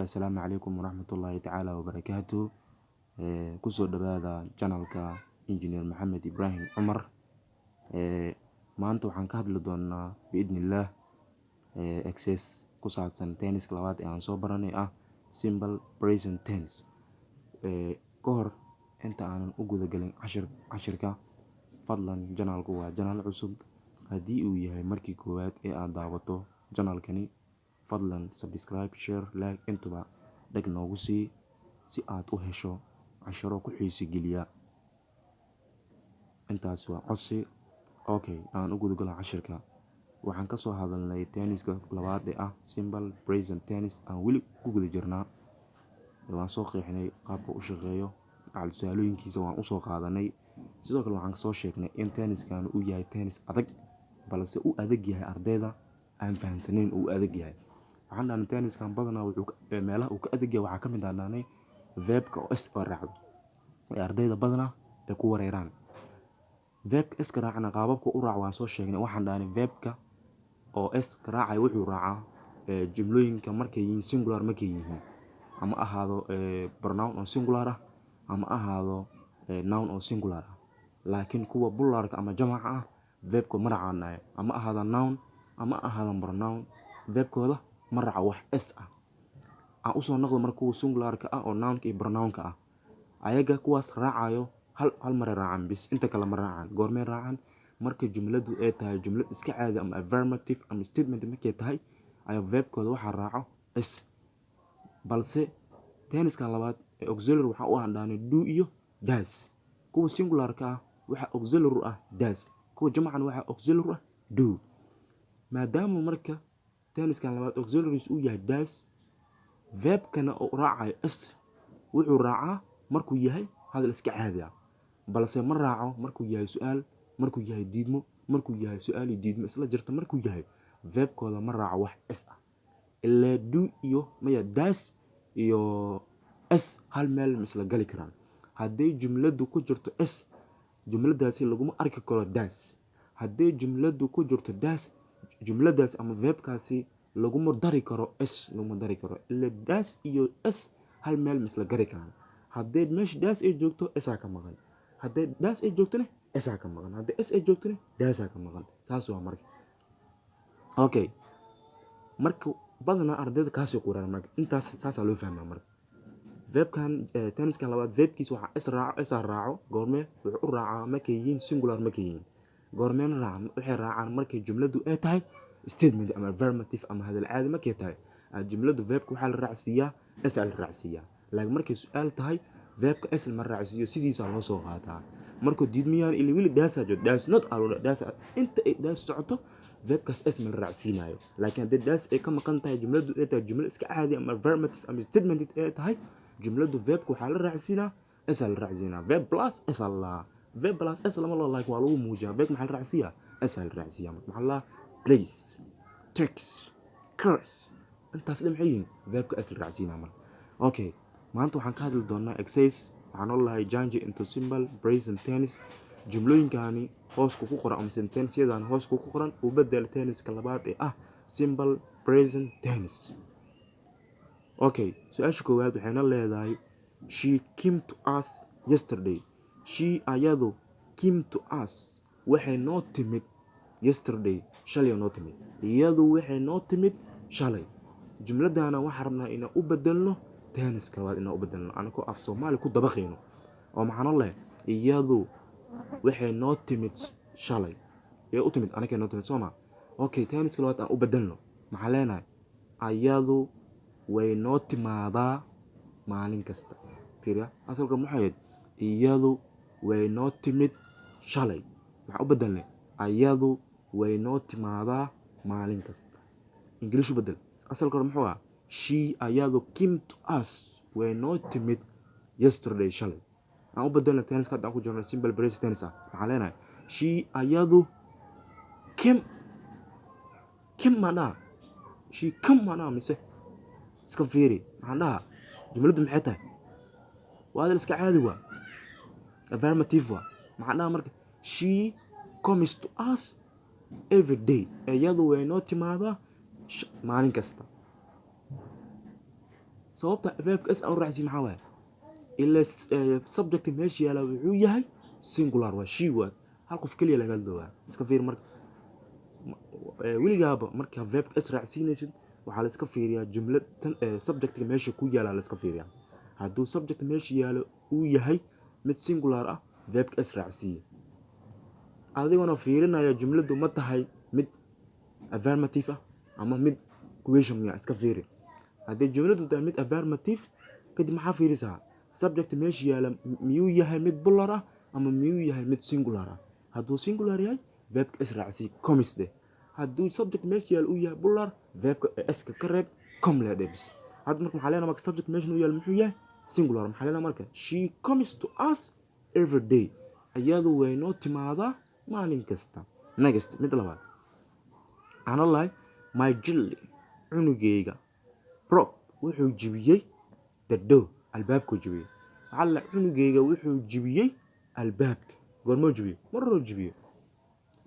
السلام عليكم ورحمة الله تعالى وبركاته. كسر دبادة channelka إنجنير محمد إبراهيم عمر. ما أنتوا حنكهد لدونا بإذن الله access كسرة tennis كلوات يعني صبرني simple present tense. كهر أنت عن وجود جلين عشرة فضلا channel قوة channel عصب هدي وياها مركي كوات دعوته channel كني فضلا سبسكرايب شير لايك انتبه دق noogu sii si aad u hesho casharo ku xiisi geliya intaas waa codsi. Okay, aan u guda galo cashirka. Waxaan ka soo hadalnay tenniska labaad ee simple present tense aan weli ku guda jirnaa. Waan soo qeexnay qaabka uu shaqeeyo, su'aalooyinkiisa waan u soo qaadanay. Sidoo kale waxaan soo sheegnay in tenniskan uu yahay tennis adag balse uu adag yahay ardayda aan fahansaneyn uu adag yahay. waxaan dhahnay tenniskan badanaa meelaha uu ka adag yahay waxaa ka mid ah verbka oo s oo raacdo ardayda badanaa ay ku wareeraan. verbka s ka raacana qaababka u raac waan soo sheegnay. waxaan dhahnay verbka oo s ka raacay wuxuu raacaa jumlooyinka markay yihiin singular markay yihiin ama ahaado pronoun oo singular ah ama ahaado noun oo singular ah. laakiin kuwa pluralka ama jamaca ah verbka ma raacanayo ama ahaado noun ama ahaado pronoun verbkooda ma raaca wax s ah. aan u soo noqdo marka kuwa singularka ah oo nounka iyo pronounka ah ayaga kuwaas raacayo hal mar raacaan bis inta kale ma raacaan. goormee raacaan? marka jumladu ay tahay jumlad iska caadi ama affirmative ama statement markay tahay ayaa verbkooda waxa raaco s. balse tenniska labaad ee auxiliary waxa u handhaanay do iyo does. kuwa singularka ah waxa auxiliary ah does, kuwa jamacana waxa auxiliary ah do. maadaama marka tenniskan labaad auxiliaries uu yahay does, verbkana oo raacayo s wuxuu raacaa markuu yahay hadal iska caadi ah balse ma raaco markuu yahay su'aal, markuu yahay diidmo, markuu yahay su'aal iyo diidmo isla jirta markuu yahay verbkooda ma raaco wax s ah. ilaa do iyo does iyo s hal meel misla gali karaan. hadday jumladu ku jirto s jumladaasi laguma arki karo does. hadday jumladu ku jirto does jumladaas ama verbkaasi laguma dari karo s laguma dari karo. ilaa does iyo s hal meel misla gari karaan. hadday meesha does ay joogto s ka maqan, hadday does ay joogtona s ka maqan, hadday s ay joogtona does ka maqan. saas waa marka. okay, marka badanaa ardayda kaasoo qoraan marka intaas saasaa loo fahmaa marka. verbkan tenniskan labaad verbkiisa waxaa s raaco goormee wuxuu u raacaa markay yihiin singular markay yihiin. goormeena raacaan waxay raacaan markay jumladu ay tahay statement ama affirmative ama hadal caadi markay tahay jumladu verbka waxaa la raacsiiyaa s la raacsiiyaa. laakiin markay su'aal tahay verbka s ma raacsiiyo sidiisa loo soo qaataa. markuu diidmayaan ilaa wili does does not alone does inta ay does socoto verbkas s ma raacsiinayo. laakiin hadday does ay ka maqan tahay jumladu ay tahay jumlad iska caadi ama affirmative ama statement ay tahay jumladu verbka waxaa la raacsiinaa s la raacsiinaa. verb plus s la verb plus s lama loo like waa lagu muujiyaa. verb maxaa la raacsiiyaa s la raacsiiyaa. maxaa la place text curse intaas maxay yihiin verbka s la raacsiinaa marka. okay, maanta waxaan ka hadli doonaa exercise waxaan olahay change into simple present tense. jumlooyinkani hoos ku qoran ama sentenceyadan hoos ku qoran u bedel tenniska labaad ee simple present tense. okay, su'aasha koowaad waxayna leedahay she came to us yesterday. she ayadu came to us waxay noo timid yesterday shalay noo timid. iyadu waxay noo timid shalay. jumladana waxaan rabnaa inaan u bedelno tenniska labaad inaan u bedelno anagoo af Soomaali ku dabaqayno oo maxaan leh iyadu waxay noo timid shalay ee u timid anagoo noo timid Soomaa. okay, tenniska labaad aan u bedelno maxaa leenahay iyadu way noo timaadaa maalin kasta. fiiriya asalka maxay ahayd iyadu way noo timid shalay. maxaa u bedelnay iyadu way noo timaadaa maalin kasta. English u bedel. asalka muxuu ahaa she ayadu came to us way noo timid yesterday shalay. aan u bedelna tenniska hadda aan ku jirno simple present tense maxaa leenahay she ayadu came mana she come mana mise iska fiiri maxaan dhahaa jumladu maxay tahay waa hadal iska caadi waa affirmative waa. maxaan dhahaa marka she comes to us every day. iyadu way noo timaadaa maalin kasta. sababta verbka s aan raacsi maxaa waay ila subject meesha yaala wuxuu yahay singular waa she word hal qof kaliya laga hadlaa iska fiir marka weligaaba marka verbka s raacsiinaysid waxaa la iska fiiriyaa jumlad tan subjectka meesha ku yaala la iska fiiriyaa hadduu subject meesha yaalo uu yahay mid singular ah verbka s raacsiiya adiguna fiirinaya jumladu ma tahay mid affirmative ah ama mid question ya iska fiiri haddii jumladu tahay mid affirmative kadib maxaa fiirisaa subject meesha yaala miyuu yahay mid plural ah ama miyuu yahay mid singular ah hadduu singular yahay verbka s raacsi comes de hadduu subject meesha yaala uu yahay plural verbka s ka reeb come le debs hadda marka maxaa leenahay marka subject meesha uu yaala muxuu yahay singular maxaa leenahay marka she comes to us every day ayadu way noo timaadaa maalin kasta next mid labaad ana lahay my jelly cunugeyga broke wuxuu jibiyey the door albaabku jibiyey alla cunugeyga wuxuu jibiyey albaabka goormoo jibiyey marroo jibiyey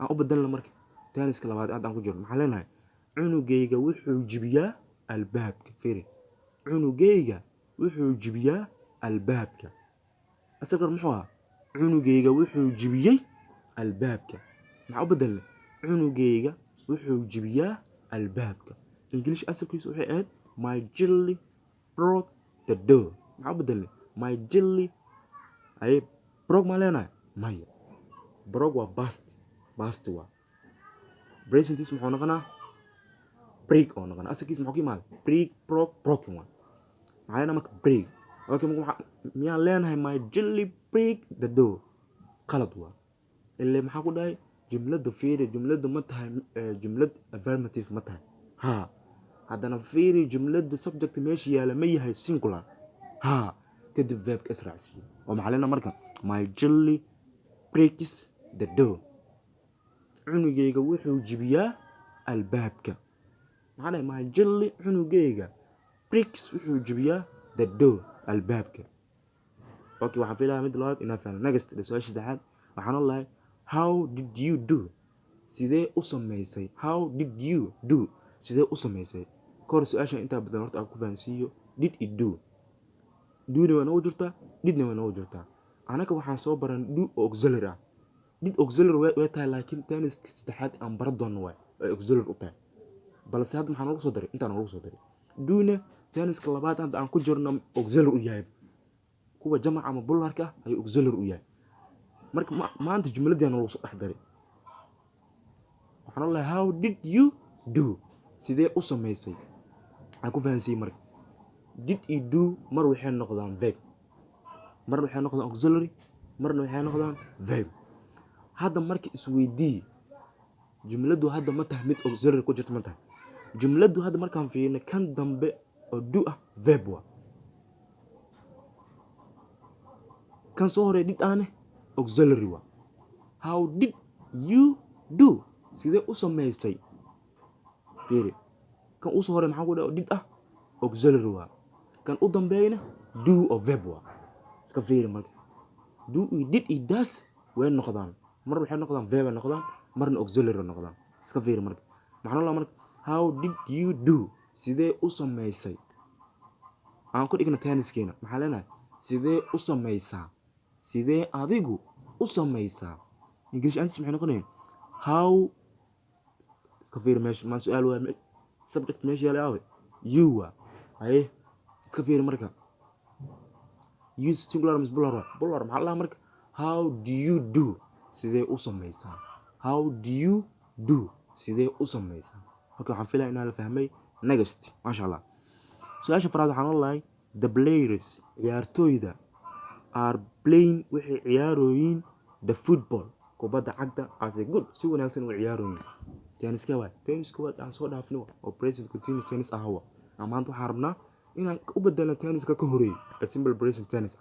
aan u bedelna marka taaniska labaad aad aan ku jirno maxaa leenahay cunugeyga wuxuu jibiyaa albaabka fiiri cunugeyga wuxuu jibiyaa albaabka asagar muxuu ahaa cunugeyga wuxuu jibiyey albaabka maxaa u bedelna cunugeyga wuxuu jibiyaa albaabka English asalkiisu waxay ahayd my jelly broke the door maxaa u bedelna my jelly ay broke ma leenahay maya broke waa past waa present is muxuu noqonaa break oo noqonaa asalkiisu muxuu ka imaaday break broke broken waa maxaa leenahay marka break okay miyaan leenahay my jelly break the door qalad waa ilaa maxaa ku dhahay jumladu fiiri jumladu ma tahay jumlad affirmative ma tahay ha haddana fiiri jumladu subject meesha yaala ma yahay singular ha kadib verbka is raacsiiya oo maxaa leenahay marka my jelly breaks the door cunugeyga wuxuu jibiyaa albaabka maxaa dhahay my jelly cunugeyga breaks wuxuu jibiyaa the door albaabka okay waxaan filayaa mid labaad inaa fahmo next su-aasha saddexaad waxaan olahay how did you do sidee u samaysay how did you do sidee u samaysay kahor su-aashan intaa badan horta aan ku fahansiiyo did it do duna waa noogu jirtaa didna waa noogu jirtaa anaga waxaan soo baran do auxiliary ah did auxiliary way tahay laakiin taaniska saddexaad aan bara doono waay ay auxiliary u tahay balse hadda maxaa noogu soo daray intaan noogu soo daray duna taaniska labaad hadda aan ku jirno auxiliary u yahay kuwa jamac ama bularka ah ayuu auxiliary u yahay marka maanta jumladii aan lagu soo dhex daray waxaan olahay how did you do sidee u samaysay aan ku fahansiiyey marka did you do mar waxay noqdaan verb marna waxay noqdaan auxiliary marna waxay noqdaan verb hadda marka isweydii jumladu hadda ma tahay mid auxiliary ku jirto ma tahay jumladu hadda markaan fiirino kan dambe oo do ah verb waa kan soo horeey did aane auxiliary waa how did you do sidee u samaysay fiiri kan u soo horeey maxaa ku dhahay did ah auxiliary waa kan u dambeeyna do oo verb waa iska fiiri marka do iyo did iyo does way noqdaan mar waxay noqdaan verb noqdaan marna auxiliary noqdaan iska fiiri marka maxaa la marka how did you do sidee u samaysay aan ku dhigna taniskeena maxaa leenahay sidee u samaysaa sidee adigu u samaysaa English answer maxay noqonayaan how iska fiiri meesha ma su'aal waa subject meesha yaala awe you waa ay iska fiiri marka use singular is plural maxaa la marka how do you do sidee u samaysaa how do you do sidee u samaysaa okay waxaan filayaa inaan la fahmay next masha Allah su'aasha faraad waxaan olahay the players ciyaartooyda are playing waxay ciyaarooyin the football kubadda cagta as a good si wanaagsan u ciyaarooyin tenniska waa aan soo dhaafno oo present continuous tennis ahwa amaanta waxaan rabnaa inaan u bedelno tenniska ka horeeyay a simple present tennis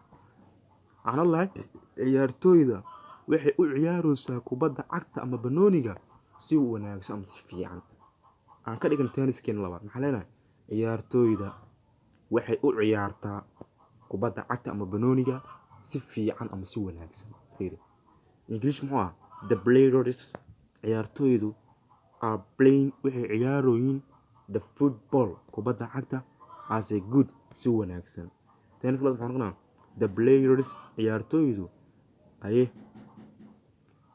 aan allahay ciyaartooyda waxay u ciyaaroosaa kubadda cagta ama banooniga si wanaagsan ama si fiican aan ka dhigin tenniskeen labaad maxaa leenahay ciyaartooyda waxay u ciyaartaa kubadda cagta ama banooniga si fiican ama si wanaagsan fiiri English muxuu ah the players ciyaartooydu are playing waxay ciyaarooyin the football kubadda cagta as a good si wanaagsan. tennis club waxaan noqonaa the players ciyaartooydu aye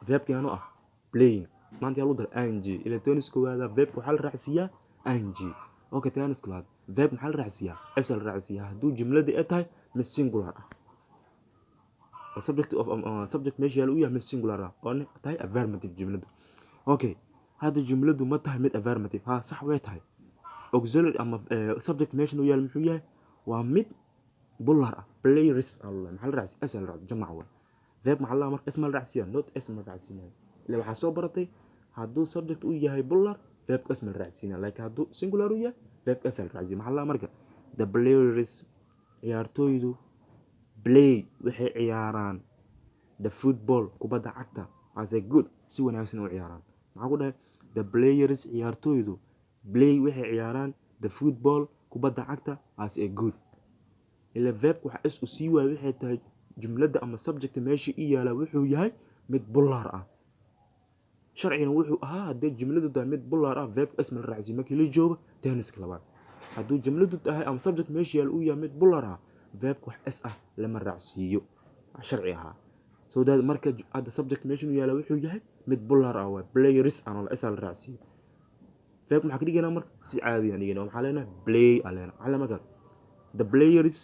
verbkii aanu ah playing maanta yaa lagu dara ing ila tennis koowaada verbka waxaa la raacsiiyaa ing. okay tennis club verb maxaa la raacsiiyaa s la raacsiiyaa hadduu jumladii ay tahay mid singular ah subject meesha yaala u yahay mid singular ah oo tahay affirmative jumladu. okay hadda jumladu ma tahay mid affirmative ha sax way tahay. auxiliary ama subject meesha u yaala muxuu yahay waa mid plural ah players allah maxaa la raacsiiyaa s la raacsiiyaa jamac waa verb maxaa la marka isma la raacsiiyaa not isma raacsiinaa ila waxaa soo baratay hadduu subject u yahay plural verb isma la raacsiinaa laakiin hadduu singular u yahay verb s la raacsiiyaa maxaa la marka the players ciyaartooydu play waxay ciyaaraan the football kubadda cagta as a good si wanaagsan u ciyaaraan maxaa ku dhahay the players ciyaartooydu play waxay ciyaaraan the football kubadda cagta as a good ila verb waxa is u sii waay waxay tahay jumladda ama subject meesha i yaala wuxuu yahay mid plural ah sharciina wuxuu ahaa haddii jumladu tahay mid plural ah verb isma la raacsiiyo markii la joogo tenniska labaad hadduu jumladu tahay ama subject meesha yaala uu yahay mid plural ah verb wax s ah lama raacsiiyo sharci ahaa soo daad marka hadda subject meesha yaala wuxuu yahay mid plural ah waa players aan la s la raacsiiyo verb maxaa ka dhiganaa marka si caadi ah dhigana waxaa leenahay play aleena waxaa marka the players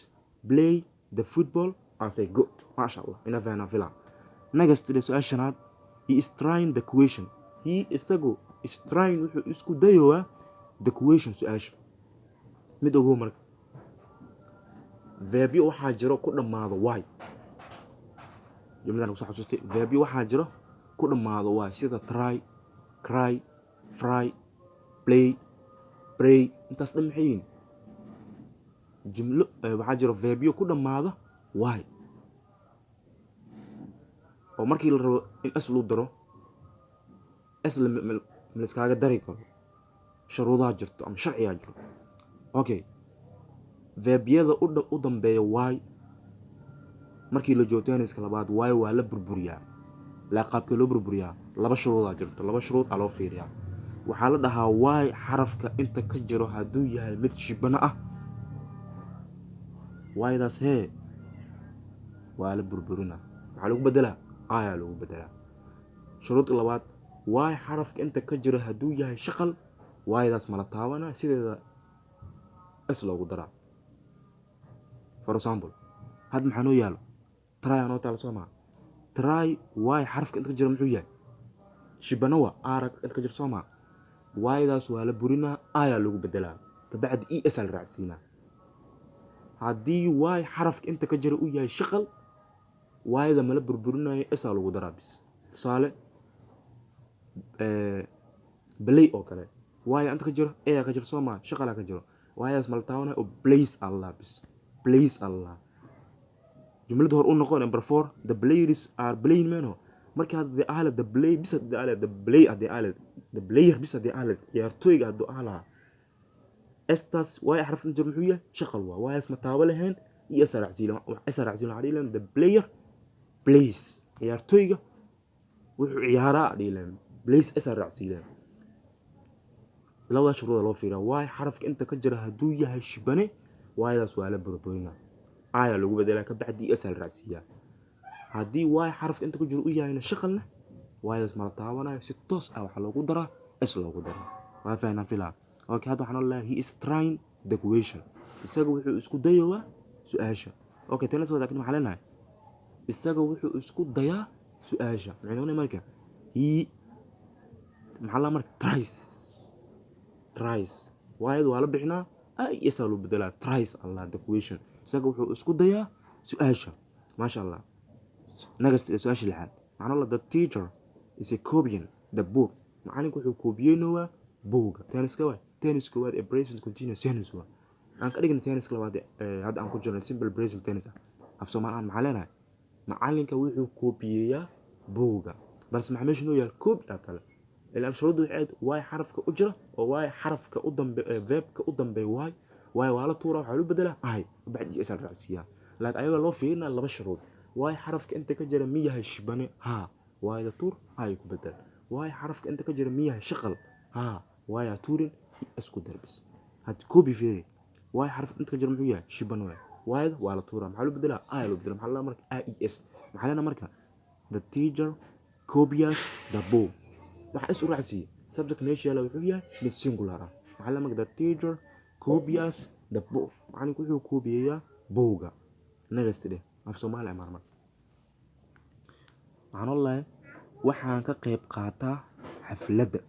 play the football as a good masha Allah ina faana fila next su'aashanaad he is trying the question he isagu is trying wuxuu isku dayowa the question su'aasha mid ugu marka verb waxaa jiro ku dhamaado why jumladan ku soo xasuustay verb waxaa jiro ku dhamaado why sida try cry fry play pray intaas dhan maxay yihiin jumlo waxaa jiro verb ku dhamaado why oo markii la rabo in s loo daro s la iskaaga dari karo shuruudaha jirto ama sharciga jiro okay verbyada u dambeeya why markii la joogo tenniska labaad why waa la burburiyaa la qaabka loo burburiyaa laba shuruudaa jirto laba shuruud loo fiiriyaa waxaa la dhahaa why xarafka inta ka jiro hadduu yahay mid shibana ah whydaas hee waa la burburinaa waxaa lagu bedelaa ayaa lagu bedelaa shuruud labaad why xarafka inta ka jiro hadduu yahay shaqal whydaas mala taabanaa sideeda s loogu daraa for example had maxaa noo yaalo try anoo taala soo maa try why xarafka inta ka jiro muxuu yahay shibana waa arag inta ka jiro soo maa whydaas waa la burinaa ayaa lagu bedelaa kabacdi es la raacsiinaa haddii why xarafka inta ka jiro uu yahay shaqal whyda mala burburinayo esaa lagu daraa bis tusaale play oo kale why inta ka jiro ayaa ka jiro soo maa shaqalaa ka jiro whydaas mala taabanayo oo plays allah bis plays allah jumlada hor u noqon number 4 the players are playing meno marka hadda aala the play bis hadda aala the play hadda aala the player bis hadda aala ciyaartooyga hadda aala estas way xarafta jir muxuu yahay shaqal waa waayas ma taabo lahayn iyo saracsiilo hadiilan the player plays ciyaartooyga wuxuu ciyaaraa hadiilan plays saracsiilo labada shuruud loo fiiriyo waay xarafka inta ka jira hadduu yahay shibane waaydaas waa la burburina ayaa lagu bedelaa ka bacdi asal raacsiya haddii waay xarafka inta ku jiro u yahayna shaqalna waaydaas ma taabanayo si toos ah waxa loogu daraa is loogu daraa waa faahna filaa okay hadda waxaan leeyahay he is trying the question isaga wuxuu isku dayaa su'aasha okay tan soo daakina maxaa leenahay isaga wuxuu isku dayaa su'aasha macnaheedu marka he maxaa la marka tries waayad waa la bixinaa ay isaga loo bedelaa tries allah the question isaga wuxuu isku dayaa su'aasha maasha Allah naga su'aasha lixaad macnaheedu the teacher is a copying the book macalinku wuxuu koobiyeynayaa buuga tenniska waa present continuous tennis waa aan ka dhigna tenniska labaad hadda aan ku jirno simple present tennis af Soomaaliyan maxaa leenahay macalinka wuxuu koobiyeeyaa buuga balse maxaa meesha noo yaal koob kale ilaa shuruudu waxay xarafka u jira oo waay xarafka u dambeeya verbka u dambeeya waay waa la tuura waxa loo bedelaa ay bacdi isal raacsiya laakiin ayaga loo fiirina laba shuruud waay xarafka inta ka jira miyahay shibane ha waay la tuur ay ku bedel waay xarafka inta ka jira miyahay shaqal ha waay tuurin isku darbis had koobi fiiri واي حرف انت كجر محويا شبن واي وايد ولا تورا محلو بدلا لو بدلا محل مرك AES محلنا مركا the teacher copies the book waxa is u raacsi subject meesha la wuxuu yahay mid singular ah maxaa marka the teacher copies the book macallinku wuxuu koobiyaa buuga next day af Soomaali marmar waxaan leeyahay waxaan ka qayb qaataa xafladda